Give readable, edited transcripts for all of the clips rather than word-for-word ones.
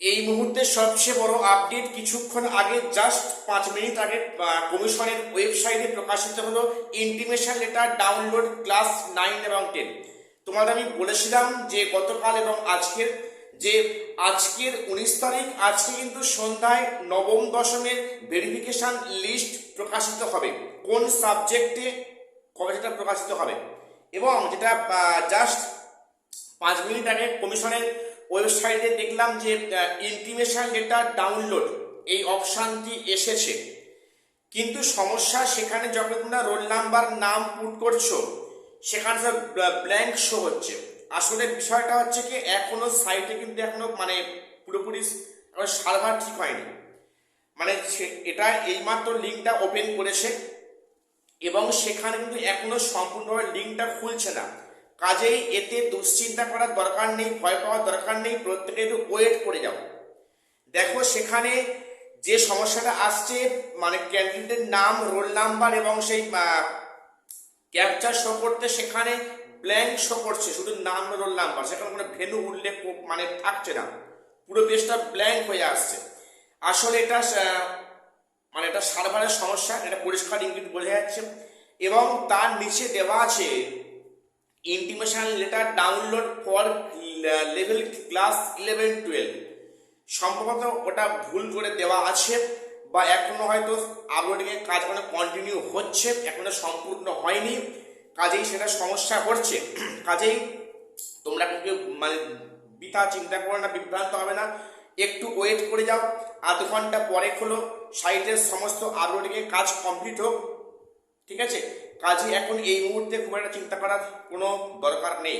এই মুহূর্তে সবচেয়ে বড় আপডেট, কিছুক্ষণ আগে জাস্ট 5 মিনিট আগে কমিশনের ওয়েবসাইটে প্রকাশিত হলো ইন্টিমেশন লেটার ডাউনলোড ক্লাস 9 এবং 10। তোমাদের আমি বলেছিলাম যে গতকাল এবং আজকের 19 তারিখ, আজকে কিন্তু সন্ধ্যায় নবম দশমের ভেরিফিকেশন লিস্ট প্রকাশিত হবে। কোন সাবজেক্টে কবে সেটা প্রকাশিত হবে, এবং যেটা জাস্ট 5 মিনিট আগে কমিশনের ওয়েবসাইটে দেখলাম যে ইন্টিমেশন লেটার ডাউনলোড এই অপশানটি এসেছে। কিন্তু সমস্যা, সেখানে যখন তোমরা রোল নাম্বার নাম পুট করছো সেখানে সব ব্ল্যাঙ্ক শো হচ্ছে। আসলে বিষয়টা হচ্ছে কি, এখনো সাইটে কিন্তু এখনো পুরোপুরি সার্ভার ঠিক হয়নি। এটা এইমাত্র লিঙ্কটা ওপেন করেছে এবং সেখানে কিন্তু এখনো সম্পূর্ণভাবে লিঙ্কটা খুলছে না। কাজেই এতে দুশ্চিন্তা করার দরকার নেই, ভয় পাওয়ার দরকার নেই, প্রত্যেকে একটু ওয়েট করে যাও। দেখো সেখানে যে সমস্যাটা আসছে, ক্যান্ডিডেটের নাম, রোল নাম্বার এবং সেই ক্যাপচার শো করতে সেখানে ব্ল্যাঙ্ক শো করছে, শুধু নাম রোল নাম্বার, সেখানে কোনো ভেন্যু উল্লেখ থাকছে না, পুরো পেজটা ব্ল্যাঙ্ক হয়ে আসছে। আসলে এটা সার্ভারের সমস্যা, এটা পরিষ্কার ইঙ্গিত বোঝা যাচ্ছে। এবং তার নিচে দেওয়া আছে intimation letter download for level class 11-12। সম্ভবত ওটা ভুল করে দেওয়া আছে, বা এখনো হয়তো আপলোডিংয়ের কাজ কন্টিনিউ হচ্ছে, এখনো সম্পূর্ণ হয়নি, কাজেই সেটা সমস্যা করছে। কাজেই তোমরা কিন্তু বৃথা চিন্তা করো না, বিভ্রান্ত হবে না, একটু ওয়েট করে যাও। আধ ঘন্টা পরে খোলো, সাইটের সমস্ত আপলোডিংয়ের কাজ কমপ্লিট হোক, ঠিক আছে? কাজে এখন এই মুহূর্তে খুব একটা চিন্তা করার কোনো দরকার নেই।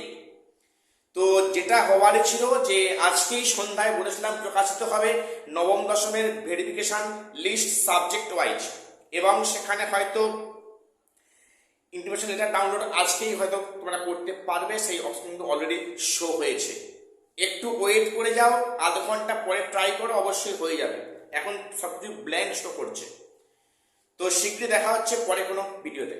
তো যেটা হওয়ারই ছিল যে আজকেই সন্ধ্যায় বলেছিলাম প্রকাশিত হবে নবম দশমের ভেরিফিকেশন লিস্ট সাবজেক্ট ওয়াইজ, এবং সেখানে হয়তো ইন্টিমেশন লেটার ডাউনলোড আজকেই হয়তো তোমরা করতে পারবে, সেই অপশন কিন্তু অলরেডি শো হয়েছে। একটু ওয়েট করে যাও, আধ ঘন্টা পরে ট্রাই করো, অবশ্যই হয়ে যাবে। এখন সব কিছু ব্ল্যাঙ্ক শো করছে। তো শীঘ্রই দেখা হচ্ছে পরে কোনো ভিডিওতে।